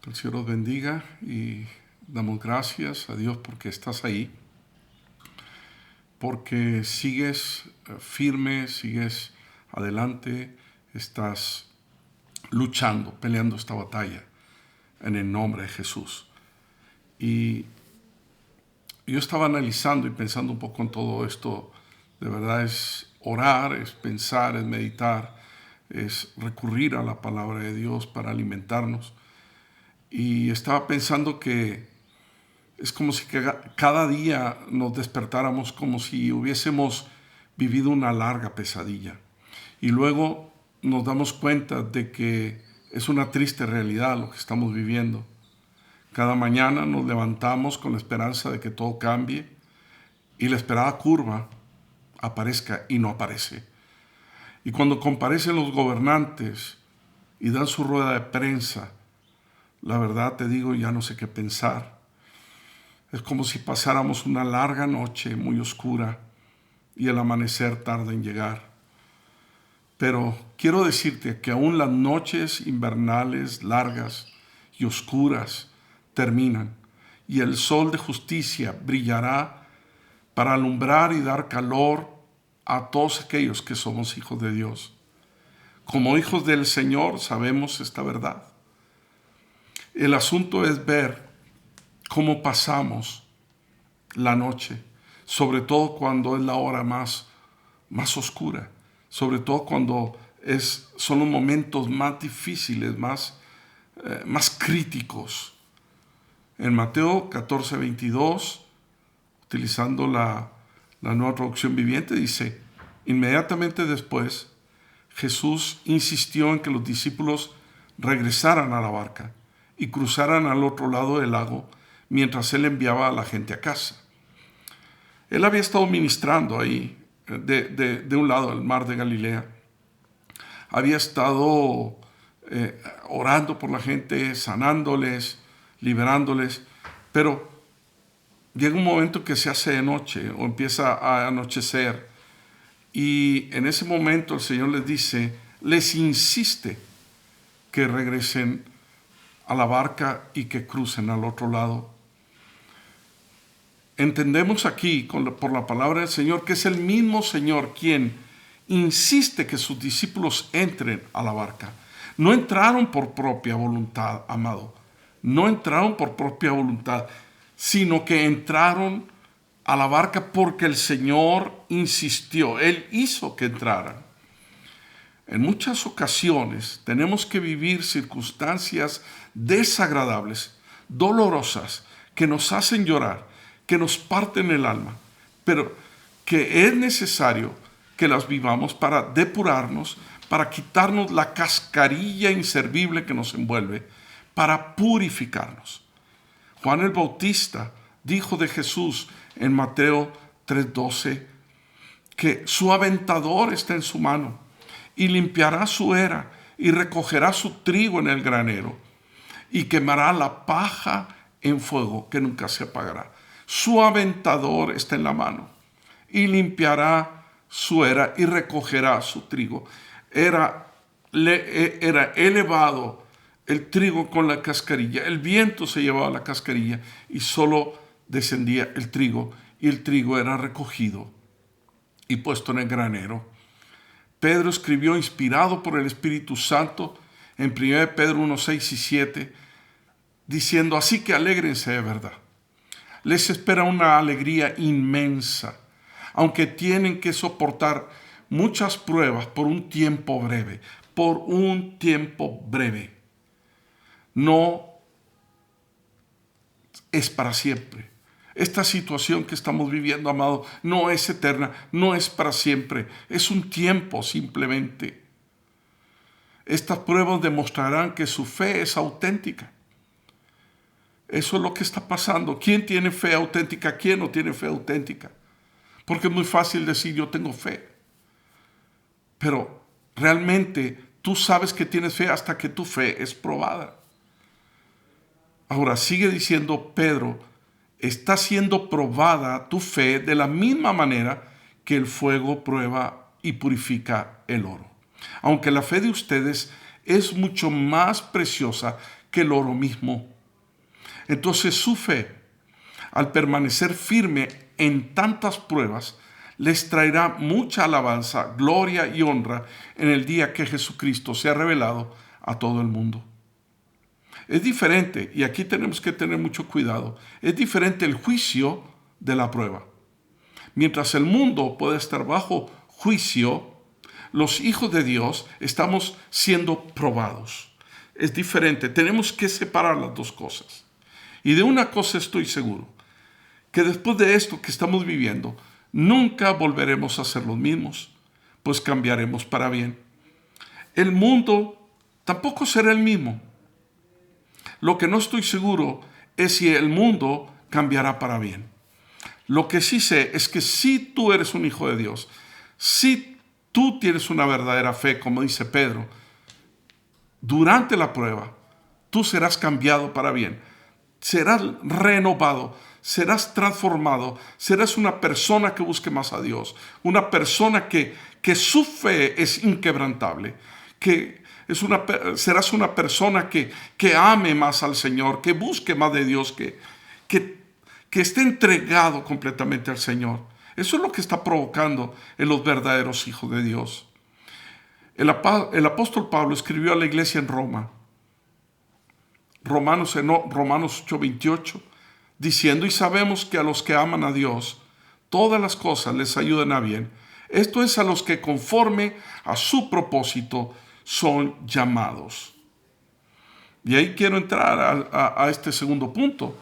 Que el Señor los bendiga y damos gracias a Dios porque estás ahí, porque sigues firme, sigues adelante, estás luchando, peleando esta batalla en el nombre de Jesús. Y yo estaba analizando y pensando un poco en todo esto. De verdad es orar, es pensar, es meditar, es recurrir a la palabra de Dios para alimentarnos. Y estaba pensando que es como si cada día nos despertáramos como si hubiésemos vivido una larga pesadilla. Y luego nos damos cuenta de que es una triste realidad lo que estamos viviendo. Cada mañana nos levantamos con la esperanza de que todo cambie y la esperada curva aparezca y no aparece. Y cuando comparecen los gobernantes y dan su rueda de prensa, la verdad te digo, ya no sé qué pensar. Es como si pasáramos una larga noche muy oscura y el amanecer tarda en llegar. Pero quiero decirte que aún las noches invernales largas y oscuras terminan y el sol de justicia brillará para alumbrar y dar calor a todos aquellos que somos hijos de Dios. Como hijos del Señor sabemos esta verdad. El asunto es ver cómo pasamos la noche, sobre todo cuando es la hora más oscura, sobre todo cuando son los momentos más difíciles, más críticos. En Mateo 14:22, utilizando la nueva traducción viviente, dice: inmediatamente después, Jesús insistió en que los discípulos regresaran a la barca y cruzaran al otro lado del lago mientras él enviaba a la gente a casa. Él había estado ministrando ahí, de un lado del mar de Galilea. Había estado orando por la gente, sanándoles, liberándoles, pero llega un momento que se hace de noche o empieza a anochecer y en ese momento el Señor les insiste que regresen a la barca y que crucen al otro lado. Entendemos aquí por la palabra del Señor que es el mismo Señor quien insiste que sus discípulos entren a la barca. No entraron por propia voluntad, amado. No entraron por propia voluntad, sino que entraron a la barca porque el Señor insistió. Él hizo que entraran. En muchas ocasiones tenemos que vivir circunstancias desagradables, dolorosas, que nos hacen llorar, que nos parten el alma, pero que es necesario que las vivamos para depurarnos, para quitarnos la cascarilla inservible que nos envuelve, para purificarnos. Juan el Bautista dijo de Jesús en Mateo 3:12 que su aventador está en su mano y limpiará su era y recogerá su trigo en el granero y quemará la paja en fuego que nunca se apagará. Su aventador está en la mano y limpiará su era y recogerá su trigo. Era elevado el trigo con la cascarilla. El viento se llevaba la cascarilla y solo descendía el trigo y el trigo era recogido y puesto en el granero. Pedro escribió, inspirado por el Espíritu Santo, en 1 Pedro 1:6 y 7, diciendo: así que alégrense de verdad. Les espera una alegría inmensa, aunque tienen que soportar muchas pruebas por un tiempo breve. Por un tiempo breve. No es para siempre. Esta situación que estamos viviendo, amado, no es eterna, no es para siempre. Es un tiempo simplemente. Estas pruebas demostrarán que su fe es auténtica. Eso es lo que está pasando. ¿Quién tiene fe auténtica? ¿Quién no tiene fe auténtica? Porque es muy fácil decir yo tengo fe. Pero realmente tú sabes que tienes fe hasta que tu fe es probada. Ahora sigue diciendo Pedro, está siendo probada tu fe de la misma manera que el fuego prueba y purifica el oro. Aunque la fe de ustedes es mucho más preciosa que el oro mismo. Entonces su fe, al permanecer firme en tantas pruebas, les traerá mucha alabanza, gloria y honra en el día que Jesucristo sea revelado a todo el mundo. Es diferente, y aquí tenemos que tener mucho cuidado, es diferente el juicio de la prueba. Mientras el mundo puede estar bajo juicio, los hijos de Dios estamos siendo probados. Es diferente, tenemos que separar las dos cosas. Y de una cosa estoy seguro, que después de esto que estamos viviendo, nunca volveremos a ser los mismos, pues cambiaremos para bien. El mundo tampoco será el mismo. Lo que no estoy seguro es si el mundo cambiará para bien. Lo que sí sé es que si tú eres un hijo de Dios, si tú tienes una verdadera fe, como dice Pedro, durante la prueba, tú serás cambiado para bien. Serás renovado, serás transformado, serás una persona que busque más a Dios, una persona que su fe es inquebrantable, serás una persona que ame más al Señor, que busque más de Dios, que esté entregado completamente al Señor. Eso es lo que está provocando en los verdaderos hijos de Dios. El apóstol Pablo escribió a la iglesia en Roma, Romanos 8:28, diciendo: y sabemos que a los que aman a Dios, todas las cosas les ayudan a bien. Esto es, a los que conforme a su propósito son llamados. Y ahí quiero entrar a este segundo punto.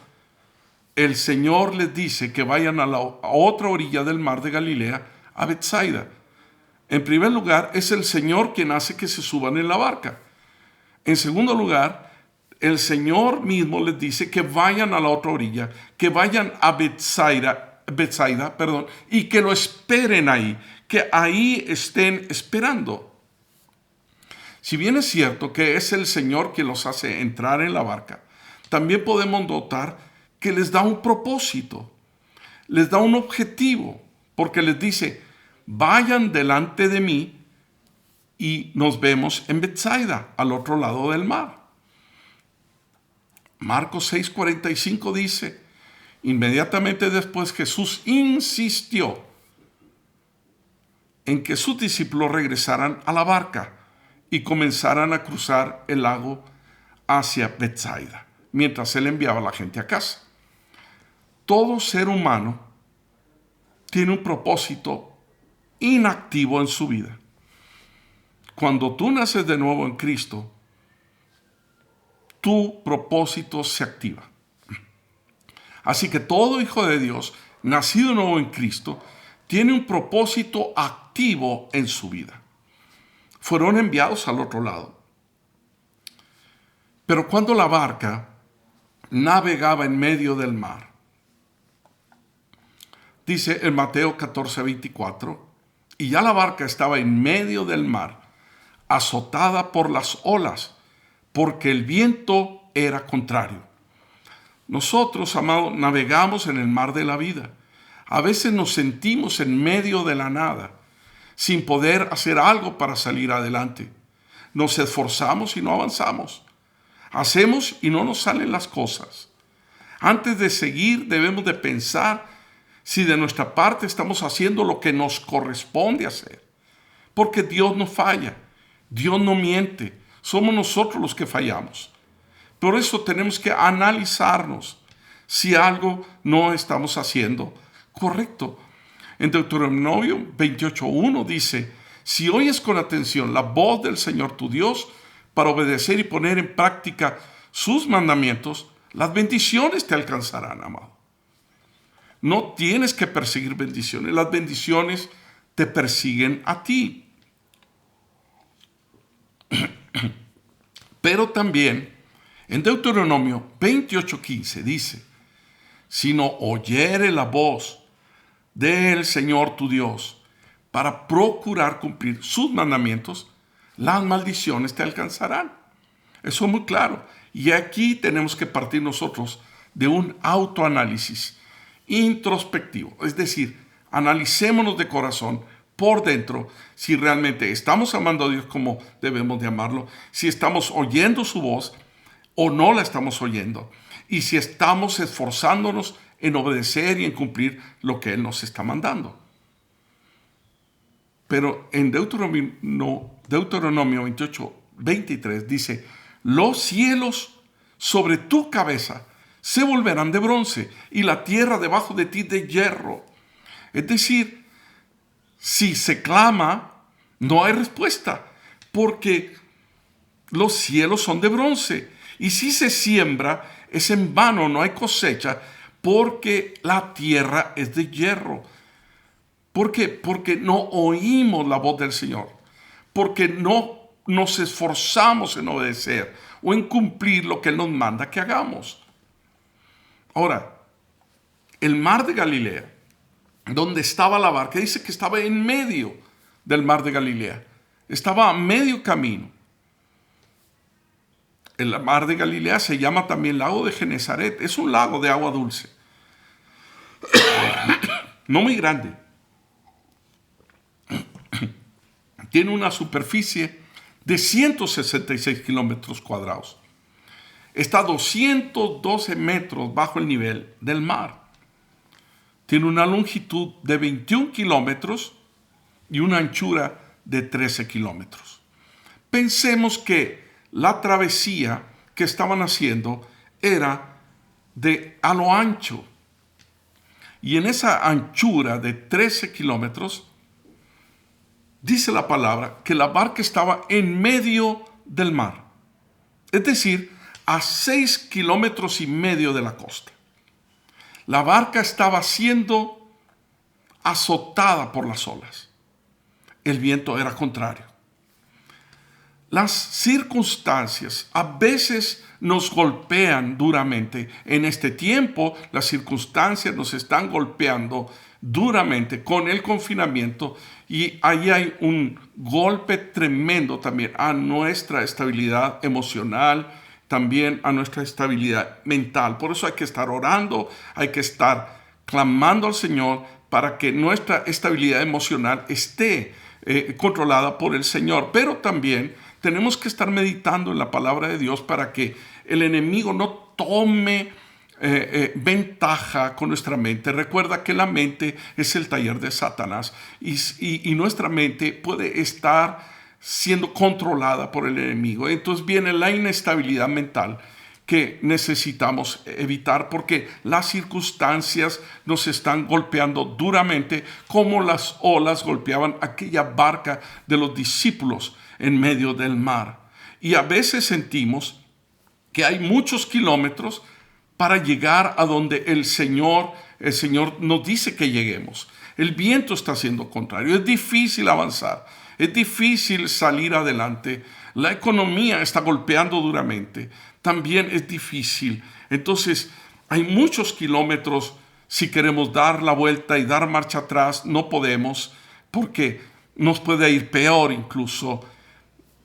El Señor les dice que vayan a otra orilla del mar de Galilea, a Betsaida. En primer lugar, es el Señor quien hace que se suban en la barca. En segundo lugar, el Señor mismo les dice que vayan a la otra orilla, que vayan a Betsaida, y que lo esperen ahí, que ahí estén esperando. Si bien es cierto que es el Señor quien los hace entrar en la barca, también podemos notar que les da un propósito, les da un objetivo, porque les dice: vayan delante de mí y nos vemos en Betsaida, al otro lado del mar. Marcos 6:45 dice: inmediatamente después Jesús insistió en que sus discípulos regresaran a la barca y comenzaran a cruzar el lago hacia Betsaida, mientras él enviaba a la gente a casa. Todo ser humano tiene un propósito inactivo en su vida. Cuando tú naces de nuevo en Cristo, tu propósito se activa. Así que todo hijo de Dios, nacido de nuevo en Cristo, tiene un propósito activo en su vida. Fueron enviados al otro lado. Pero cuando la barca navegaba en medio del mar, dice en Mateo 14:24, y ya la barca estaba en medio del mar, azotada por las olas, porque el viento era contrario. Nosotros, amados, navegamos en el mar de la vida. A veces nos sentimos en medio de la nada, sin poder hacer algo para salir adelante. Nos esforzamos y no avanzamos. Hacemos y no nos salen las cosas. Antes de seguir, debemos de pensar si de nuestra parte estamos haciendo lo que nos corresponde hacer. Porque Dios no falla, Dios no miente, somos nosotros los que fallamos. Por eso tenemos que analizarnos si algo no estamos haciendo correcto. En Deuteronomio 28:1 dice: si oyes con atención la voz del Señor tu Dios para obedecer y poner en práctica sus mandamientos, las bendiciones te alcanzarán, amado. No tienes que perseguir bendiciones, las bendiciones te persiguen a ti. Pero también en Deuteronomio 28:15 dice: si no oyere la voz del Señor tu Dios para procurar cumplir sus mandamientos, las maldiciones te alcanzarán. Eso es muy claro. Y aquí tenemos que partir nosotros de un autoanálisis introspectivo. Es decir, analicémonos de corazón por dentro si realmente estamos amando a Dios como debemos de amarlo, si estamos oyendo su voz, o no la estamos oyendo, y si estamos esforzándonos en obedecer y en cumplir lo que Él nos está mandando. Pero en Deuteronomio 28, 23 dice: los cielos sobre tu cabeza se volverán de bronce y la tierra debajo de ti de hierro. Es decir, si se clama, no hay respuesta, porque los cielos son de bronce. Y si se siembra, es en vano, no hay cosecha, porque la tierra es de hierro. ¿Por qué? Porque no oímos la voz del Señor, porque no nos esforzamos en obedecer o en cumplir lo que Él nos manda que hagamos. Ahora, el mar de Galilea, donde estaba la barca, dice que estaba en medio del mar de Galilea. Estaba a medio camino. El mar de Galilea se llama también lago de Genesaret. Es un lago de agua dulce. No muy grande. Tiene una superficie de 166 kilómetros cuadrados. Está a 212 metros bajo el nivel del mar. Tiene una longitud de 21 kilómetros y una anchura de 13 kilómetros. Pensemos que la travesía que estaban haciendo era a lo ancho. Y en esa anchura de 13 kilómetros, dice la palabra que la barca estaba en medio del mar. Es decir, a 6 kilómetros y medio de la costa. La barca estaba siendo azotada por las olas. El viento era contrario. Las circunstancias a veces nos golpean duramente. En este tiempo, las circunstancias nos están golpeando duramente con el confinamiento, y ahí hay un golpe tremendo también a nuestra estabilidad emocional, también a nuestra estabilidad mental. Por eso hay que estar orando, hay que estar clamando al Señor para que nuestra estabilidad emocional esté controlada por el Señor. Pero también tenemos que estar meditando en la palabra de Dios para que el enemigo no tome ventaja con nuestra mente. Recuerda que la mente es el taller de Satanás, y nuestra mente puede estar siendo controlada por el enemigo. Entonces viene la inestabilidad mental que necesitamos evitar, porque las circunstancias nos están golpeando duramente, como las olas golpeaban aquella barca de los discípulos en medio del mar. Y a veces sentimos que hay muchos kilómetros para llegar a donde el Señor nos dice que lleguemos. El viento está siendo contrario, es difícil avanzar, es difícil salir adelante, la economía está golpeando duramente, también es difícil. Entonces, hay muchos kilómetros. Si queremos dar la vuelta y dar marcha atrás, no podemos, porque nos puede ir peor incluso.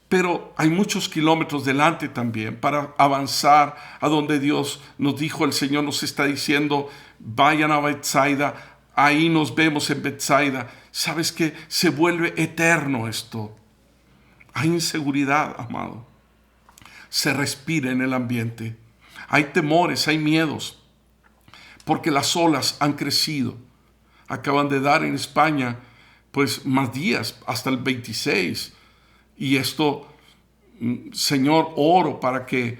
Pero hay muchos kilómetros delante también para avanzar a donde Dios nos dijo. El Señor nos está diciendo: vayan a Betsaida, ahí nos vemos en Betsaida. ¿Sabes qué? Se vuelve eterno esto. Hay inseguridad, amado. Se respira en el ambiente. Hay temores, hay miedos, porque las olas han crecido. Acaban de dar en España pues más días, hasta el 26. Y esto, Señor, oro para que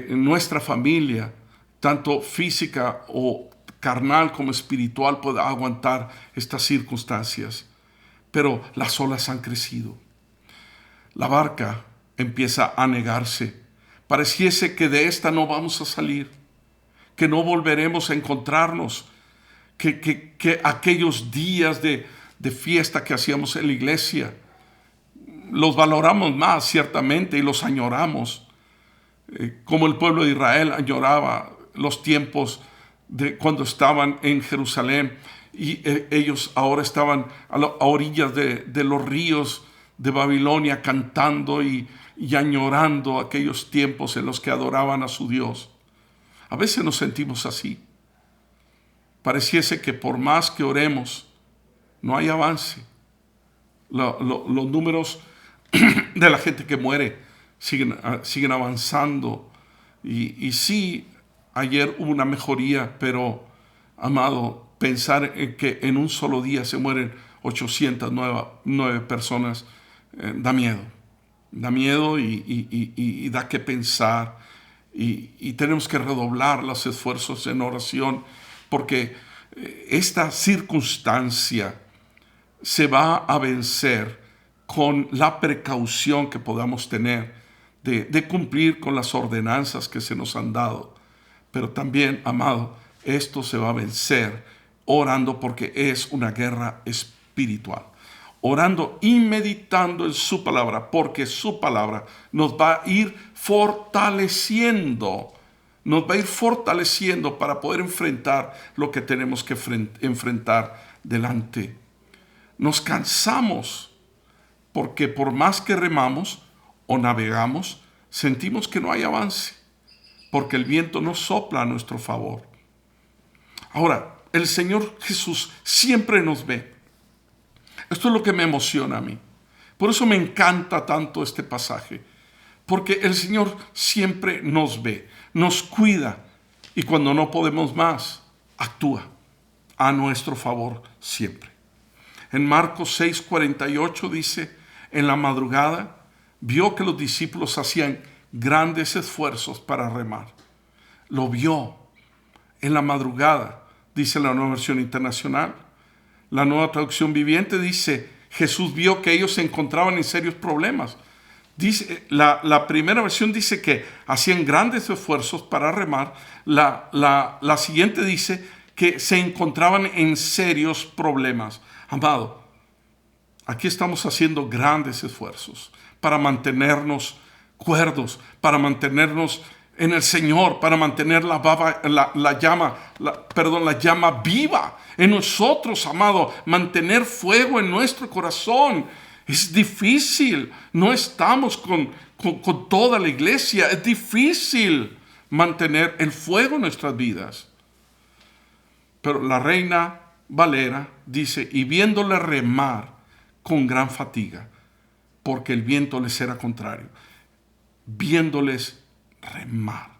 nuestra familia, tanto física o carnal como espiritual, pueda aguantar estas circunstancias. Pero las olas han crecido. La barca empieza a negarse. Pareciese que de esta no vamos a salir, que no volveremos a encontrarnos, que aquellos días de fiesta que hacíamos en la iglesia, los valoramos más, ciertamente, y los añoramos, como el pueblo de Israel añoraba los tiempos de cuando estaban en Jerusalén, y ellos ahora estaban a orillas de los ríos de Babilonia, cantando y añorando aquellos tiempos en los que adoraban a su Dios. A veces nos sentimos así. Pareciese que por más que oremos, no hay avance. Los números de la gente que muere siguen avanzando. Y sí, ayer hubo una mejoría, pero, amado, pensar en que en un solo día se mueren 809 personas da miedo. Da miedo y da que pensar. Y tenemos que redoblar los esfuerzos en oración, porque esta circunstancia se va a vencer con la precaución que podamos tener de cumplir con las ordenanzas que se nos han dado. Pero también, amado, esto se va a vencer orando, porque es una guerra espiritual. Orando y meditando en su palabra, porque su palabra nos va a ir fortaleciendo. Nos va a ir fortaleciendo para poder enfrentar lo que tenemos que enfrentar delante. Nos cansamos porque por más que remamos o navegamos, sentimos que no hay avance, porque el viento no sopla a nuestro favor. Ahora, el Señor Jesús siempre nos ve. Esto es lo que me emociona a mí. Por eso me encanta tanto este pasaje, porque el Señor siempre nos ve, nos cuida, y cuando no podemos más, actúa a nuestro favor siempre. En Marcos 6:48 dice: en la madrugada vio que los discípulos hacían grandes esfuerzos para remar. Lo vio en la madrugada, dice la Nueva Versión Internacional. La Nueva Traducción Viviente dice: Jesús vio que ellos se encontraban en serios problemas. Dice, la primera versión dice que hacían grandes esfuerzos para remar. La siguiente dice que se encontraban en serios problemas. Amado, aquí estamos haciendo grandes esfuerzos para mantenernos cuerdos, para mantenernos en el Señor, para mantener la llama viva en nosotros, amado. Mantener fuego en nuestro corazón es difícil. No estamos con toda la iglesia. Es difícil mantener el fuego en nuestras vidas. Pero la Reina Valera dice: y viéndole remar con gran fatiga, porque el viento les era contrario. Viéndoles remar.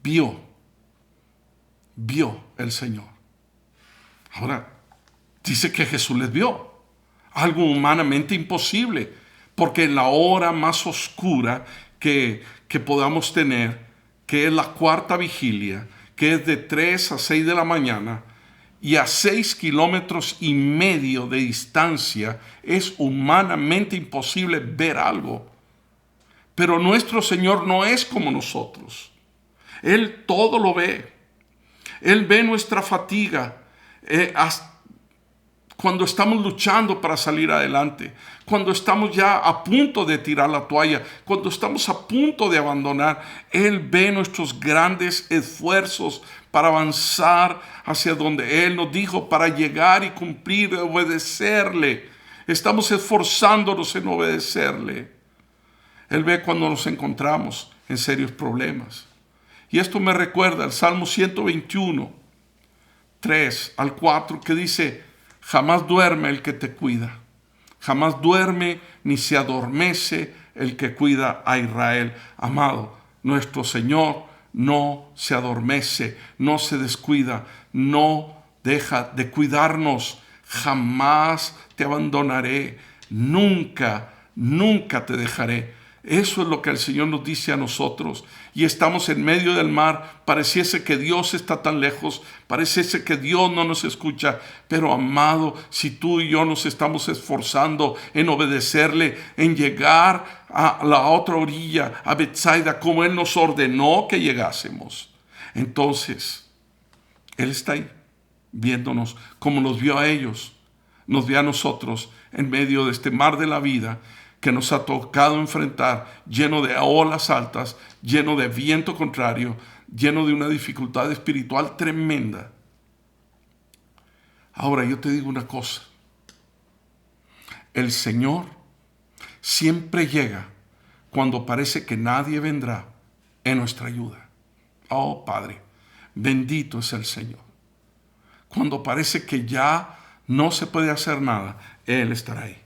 Vio el Señor. Ahora, dice que Jesús les vio. Algo humanamente imposible, porque en la hora más oscura que podamos tener, que es la cuarta vigilia, que es de 3 a 6 de la mañana, y a 6,5 kilómetros de distancia, es humanamente imposible ver algo. Pero nuestro Señor no es como nosotros. Él todo lo ve. Él ve nuestra fatiga cuando estamos luchando para salir adelante, cuando estamos ya a punto de tirar la toalla, cuando estamos a punto de abandonar. Él ve nuestros grandes esfuerzos para avanzar hacia donde Él nos dijo, para llegar y cumplir, obedecerle. Estamos esforzándonos en obedecerle. Él ve cuando nos encontramos en serios problemas. Y esto me recuerda el Salmo 121, 3 al 4, que dice: jamás duerme el que te cuida, jamás duerme ni se adormece el que cuida a Israel. Amado, nuestro Señor no se adormece, no se descuida, no deja de cuidarnos. Jamás te abandonaré, nunca te dejaré. Eso es lo que el Señor nos dice a nosotros. Y estamos en medio del mar. Pareciese que Dios está tan lejos. Pareciese que Dios no nos escucha. Pero, amado, si tú y yo nos estamos esforzando en obedecerle, en llegar a la otra orilla, a Betsaida, como Él nos ordenó que llegásemos, entonces Él está ahí, viéndonos como nos vio a ellos. Nos ve a nosotros en medio de este mar de la vida que nos ha tocado enfrentar, lleno de olas altas, lleno de viento contrario, lleno de una dificultad espiritual tremenda. Ahora yo te digo una cosa: el Señor siempre llega cuando parece que nadie vendrá en nuestra ayuda. Oh Padre, bendito es el Señor. Cuando parece que ya no se puede hacer nada, Él estará ahí.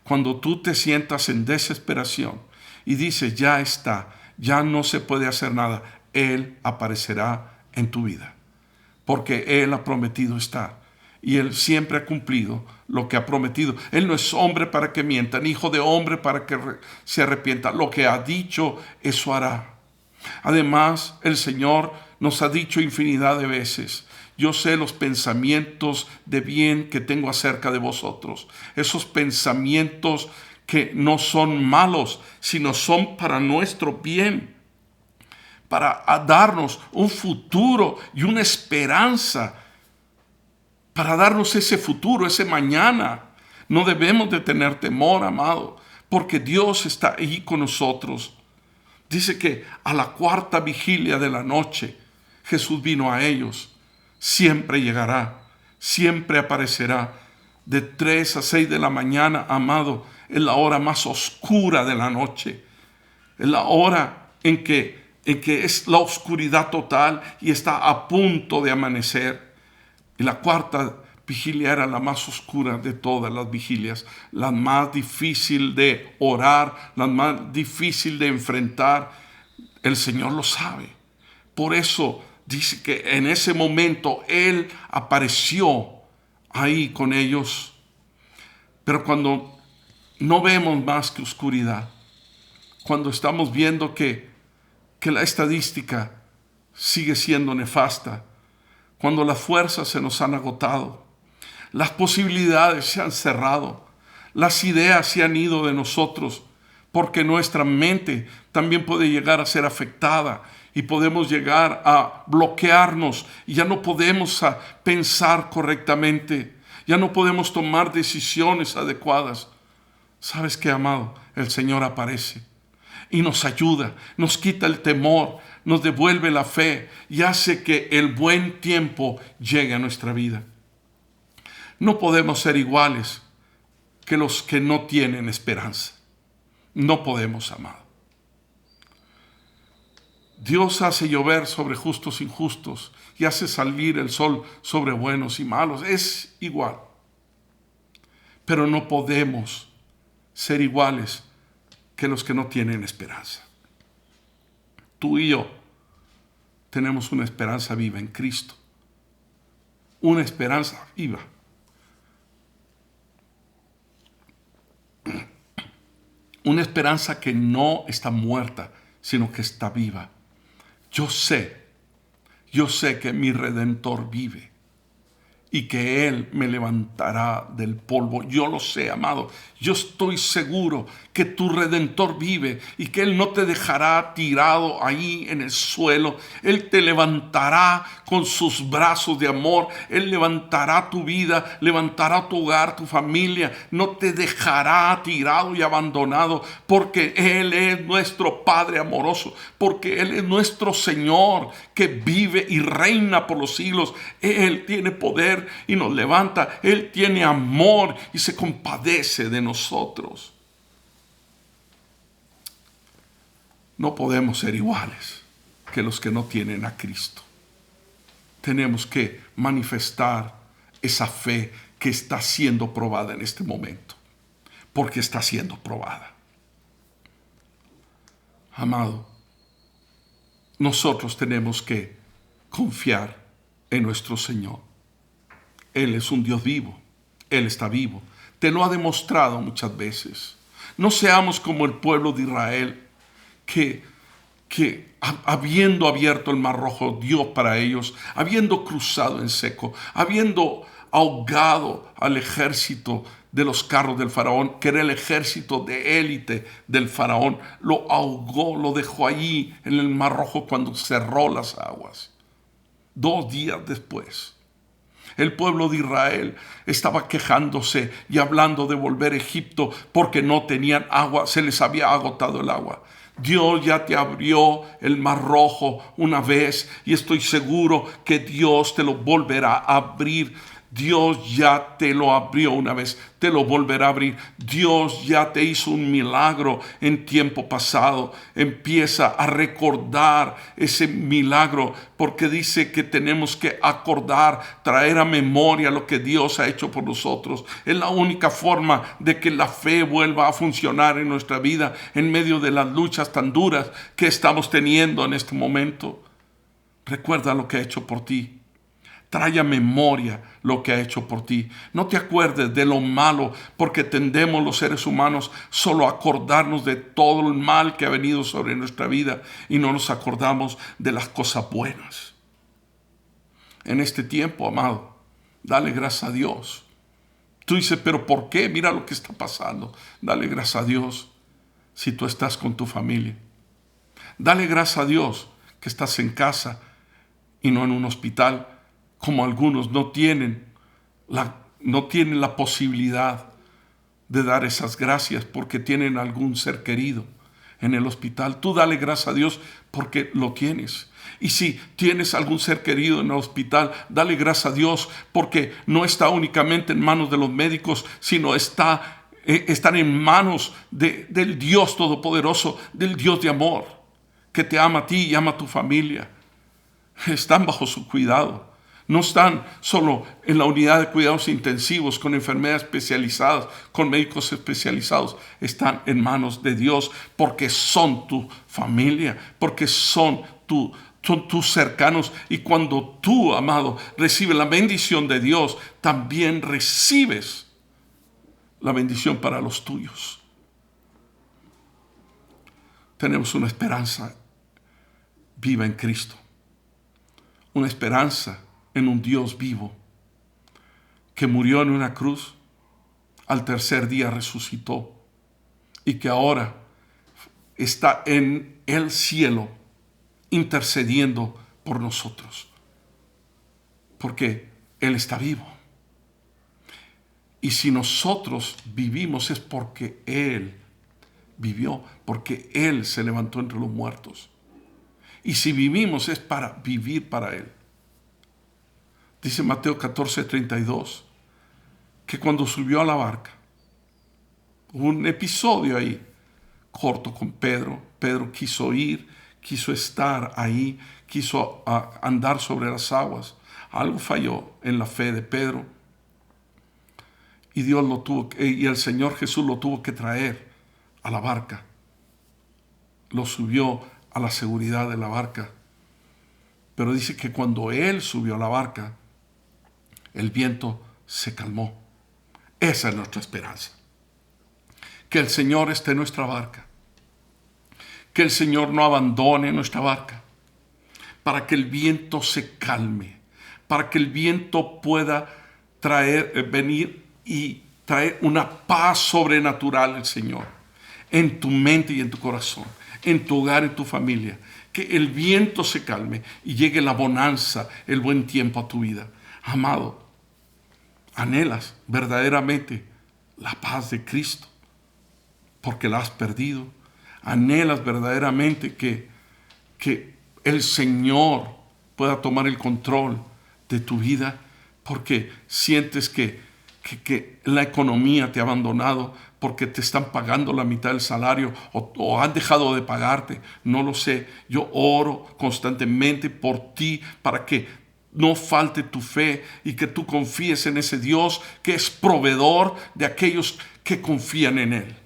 Cuando tú te sientas en desesperación y dices: ya está, ya no se puede hacer nada. Él aparecerá en tu vida, porque Él ha prometido estar. Y Él siempre ha cumplido lo que ha prometido. Él no es hombre para que mienta, ni hijo de hombre para que se arrepienta. Lo que ha dicho, eso hará. Además, el Señor nos ha dicho infinidad de veces: yo sé los pensamientos de bien que tengo acerca de vosotros. Esos pensamientos que no son malos, sino son para nuestro bien, para darnos un futuro y una esperanza, para darnos ese futuro, ese mañana. No debemos de tener temor, amado, porque Dios está ahí con nosotros. Dice que a la cuarta vigilia de la noche Jesús vino a ellos. Siempre llegará, siempre aparecerá. De 3 a 6 de la mañana, amado, es la hora más oscura de la noche. Es la hora en que es la oscuridad total y está a punto de amanecer. Y la cuarta vigilia era la más oscura de todas las vigilias, la más difícil de orar, la más difícil de enfrentar. El Señor lo sabe. Por eso dice que en ese momento Él apareció ahí con ellos. Pero cuando no vemos más que oscuridad, cuando estamos viendo que la estadística sigue siendo nefasta, cuando las fuerzas se nos han agotado, las posibilidades se han cerrado, las ideas se han ido de nosotros, porque nuestra mente también puede llegar a ser afectada y podemos llegar a bloquearnos y ya no podemos pensar correctamente, ya no podemos tomar decisiones adecuadas. ¿Sabes qué, amado? El Señor aparece y nos ayuda, nos quita el temor, nos devuelve la fe y hace que el buen tiempo llegue a nuestra vida. No podemos ser iguales que los que no tienen esperanza. No podemos, amado. Dios hace llover sobre justos e injustos y hace salir el sol sobre buenos y malos. Es igual. Pero no podemos ser iguales que los que no tienen esperanza. Tú y yo tenemos una esperanza viva en Cristo. Una esperanza viva. Una esperanza que no está muerta, sino que está viva. Yo sé que mi Redentor vive y que Él me levantará del polvo. Yo lo sé, amado. Yo estoy seguro que tu Redentor vive y que Él no te dejará tirado ahí en el suelo. Él te levantará con sus brazos de amor. Él levantará tu vida, levantará tu hogar, tu familia. No te dejará tirado y abandonado, porque Él es nuestro Padre amoroso, porque Él es nuestro Señor que vive y reina por los siglos. Él tiene poder y nos levanta. Él tiene amor y se compadece de nosotros. No podemos ser iguales que los que no tienen a Cristo. Tenemos que manifestar esa fe que está siendo probada en este momento, porque está siendo probada. Amado, nosotros tenemos que confiar en nuestro Señor. Él es un Dios vivo. Él está vivo. Te lo ha demostrado muchas veces. No seamos como el pueblo de Israel, que habiendo abierto el Mar Rojo, dio para ellos, habiendo cruzado en seco, habiendo ahogado al ejército de los carros del faraón, que era el ejército de élite del faraón, lo ahogó, lo dejó allí en el Mar Rojo cuando cerró las aguas. 2 días después, el pueblo de Israel estaba quejándose y hablando de volver a Egipto porque no tenían agua, se les había agotado el agua. Dios ya te abrió el Mar Rojo una vez y estoy seguro que Dios te lo volverá a abrir. Dios ya te lo abrió una vez, te lo volverá a abrir. Dios ya te hizo un milagro en tiempo pasado. Empieza a recordar ese milagro, porque dice que tenemos que acordar, traer a memoria lo que Dios ha hecho por nosotros. Es la única forma de que la fe vuelva a funcionar en nuestra vida en medio de las luchas tan duras que estamos teniendo en este momento. Recuerda lo que ha hecho por ti. Trae a memoria lo que ha hecho por ti. No te acuerdes de lo malo, porque tendemos los seres humanos solo a acordarnos de todo el mal que ha venido sobre nuestra vida y no nos acordamos de las cosas buenas. En este tiempo, amado, dale gracias a Dios. Tú dices, pero ¿por qué? Mira lo que está pasando. Dale gracias a Dios si tú estás con tu familia. Dale gracias a Dios que estás en casa y no en un hospital, como algunos no tienen la posibilidad de dar esas gracias porque tienen algún ser querido en el hospital. Tú dale gracias a Dios porque lo tienes. Y si tienes algún ser querido en el hospital, dale gracias a Dios porque no está únicamente en manos de los médicos, sino están en manos del Dios Todopoderoso, del Dios de amor, que te ama a ti y ama a tu familia. Están bajo su cuidado. No están solo en la unidad de cuidados intensivos con enfermeras especializadas, con médicos especializados. Están en manos de Dios porque son tu familia, porque son tus cercanos. Y cuando tú, amado, recibes la bendición de Dios, también recibes la bendición para los tuyos. Tenemos una esperanza viva en Cristo. Una esperanza en un Dios vivo que murió en una cruz, al tercer día resucitó y que ahora está en el cielo intercediendo por nosotros, porque Él está vivo. Y si nosotros vivimos es porque Él vivió, porque Él se levantó entre los muertos. Y si vivimos es para vivir para Él. Dice Mateo 14:32, que cuando subió a la barca, hubo un episodio ahí corto con Pedro. Pedro quiso ir, quiso estar ahí, quiso andar sobre las aguas. Algo falló en la fe de Pedro. Y y el Señor Jesús lo tuvo que traer a la barca. Lo subió a la seguridad de la barca. Pero dice que cuando Él subió a la barca, el viento se calmó. Esa es nuestra esperanza. Que el Señor esté en nuestra barca. Que el Señor no abandone nuestra barca. Para que el viento se calme. Para que el viento pueda venir y traer una paz sobrenatural al Señor. En tu mente y en tu corazón. En tu hogar, en tu familia. Que el viento se calme y llegue la bonanza, el buen tiempo a tu vida. Amado, anhelas verdaderamente la paz de Cristo porque la has perdido. Anhelas verdaderamente que el Señor pueda tomar el control de tu vida porque sientes que la economía te ha abandonado, porque te están pagando la mitad del salario o han dejado de pagarte. No lo sé. Yo oro constantemente por ti para que no falte tu fe y que tú confíes en ese Dios que es proveedor de aquellos que confían en Él,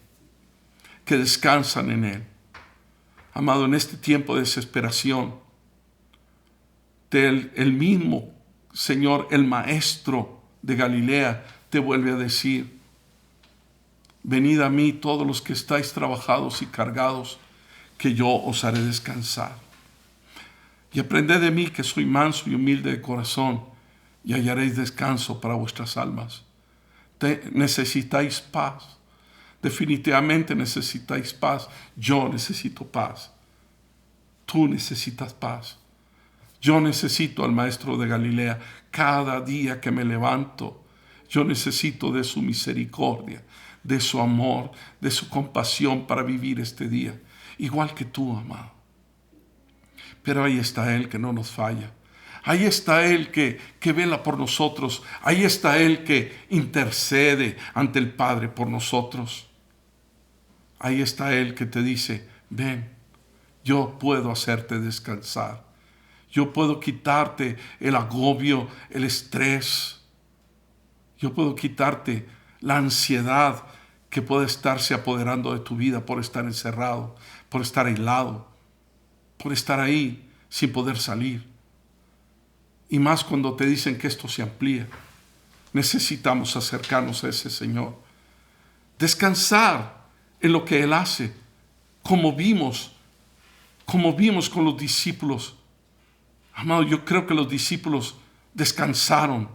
que descansan en Él. Amado, en este tiempo de desesperación, el mismo Señor, el Maestro de Galilea, te vuelve a decir: venid a mí todos los que estáis trabajados y cargados, que yo os haré descansar. Y aprended de mí, que soy manso y humilde de corazón, y hallaréis descanso para vuestras almas. Necesitáis paz. Definitivamente necesitáis paz. Yo necesito paz. Tú necesitas paz. Yo necesito al Maestro de Galilea. Cada día que me levanto, yo necesito de su misericordia, de su amor, de su compasión para vivir este día. Igual que tú, amado. Pero ahí está Él que no nos falla. Ahí está Él que vela por nosotros. Ahí está Él que intercede ante el Padre por nosotros. Ahí está Él que te dice, ven, yo puedo hacerte descansar. Yo puedo quitarte el agobio, el estrés. Yo puedo quitarte la ansiedad que puede estarse apoderando de tu vida por estar encerrado, por estar aislado, por estar ahí sin poder salir. Y más cuando te dicen que esto se amplía. Necesitamos acercarnos a ese Señor. Descansar en lo que Él hace, como vimos con los discípulos. Amado, yo creo que los discípulos descansaron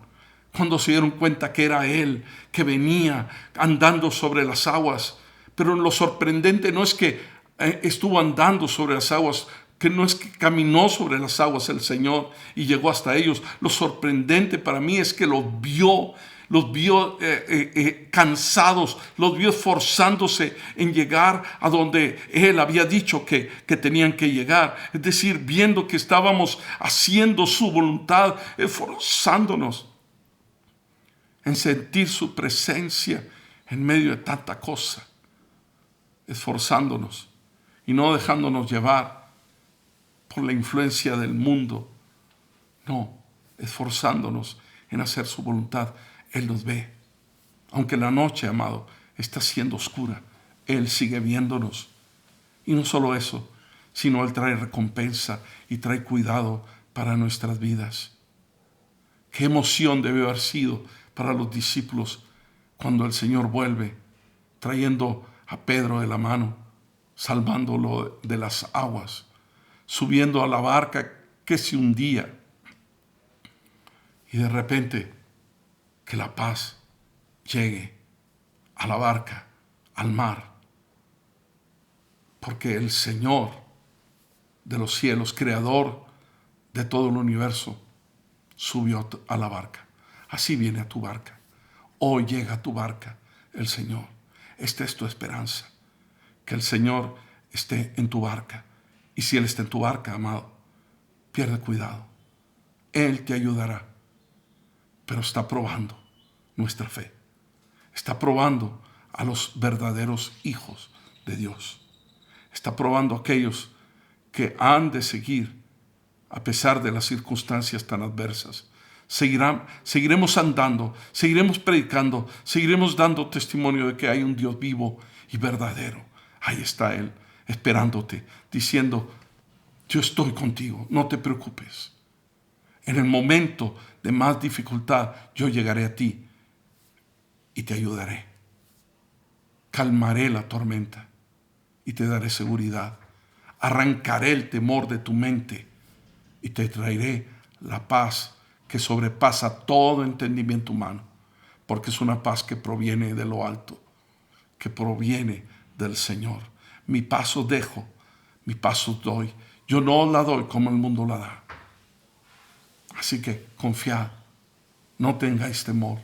cuando se dieron cuenta que era Él que venía andando sobre las aguas. Pero lo sorprendente no es que estuvo andando sobre las aguas, que no es que caminó sobre las aguas el Señor y llegó hasta ellos. Lo sorprendente para mí es que los vio cansados, los vio esforzándose en llegar a donde Él había dicho que tenían que llegar. Es decir, viendo que estábamos haciendo su voluntad, esforzándonos en sentir su presencia en medio de tanta cosa, esforzándonos y no dejándonos llevar por la influencia del mundo. No, esforzándonos en hacer su voluntad. Él nos ve. Aunque la noche, amado, está siendo oscura, Él sigue viéndonos. Y no solo eso, sino Él trae recompensa y trae cuidado para nuestras vidas. Qué emoción debe haber sido para los discípulos cuando el Señor vuelve, trayendo a Pedro de la mano, salvándolo de las aguas, subiendo a la barca que se hundía. Y de repente, que la paz llegue a la barca, al mar. Porque el Señor de los cielos, creador de todo el universo, subió a la barca. Así viene a tu barca. Hoy llega a tu barca el Señor. Esta es tu esperanza. Que el Señor esté en tu barca. Y si Él está en tu barca, amado, pierde cuidado. Él te ayudará. Pero está probando nuestra fe. Está probando a los verdaderos hijos de Dios. Está probando a aquellos que han de seguir a pesar de las circunstancias tan adversas. Seguiremos andando, seguiremos predicando, seguiremos dando testimonio de que hay un Dios vivo y verdadero. Ahí está Él, esperándote, diciendo, yo estoy contigo, no te preocupes. En el momento de más dificultad, yo llegaré a ti y te ayudaré. Calmaré la tormenta y te daré seguridad. Arrancaré el temor de tu mente y te traeré la paz que sobrepasa todo entendimiento humano, porque es una paz que proviene de lo alto, que proviene del Señor. Mi paz os dejo, mi paz os doy. Yo no la doy como el mundo la da. Así que confiad, no tengáis temor.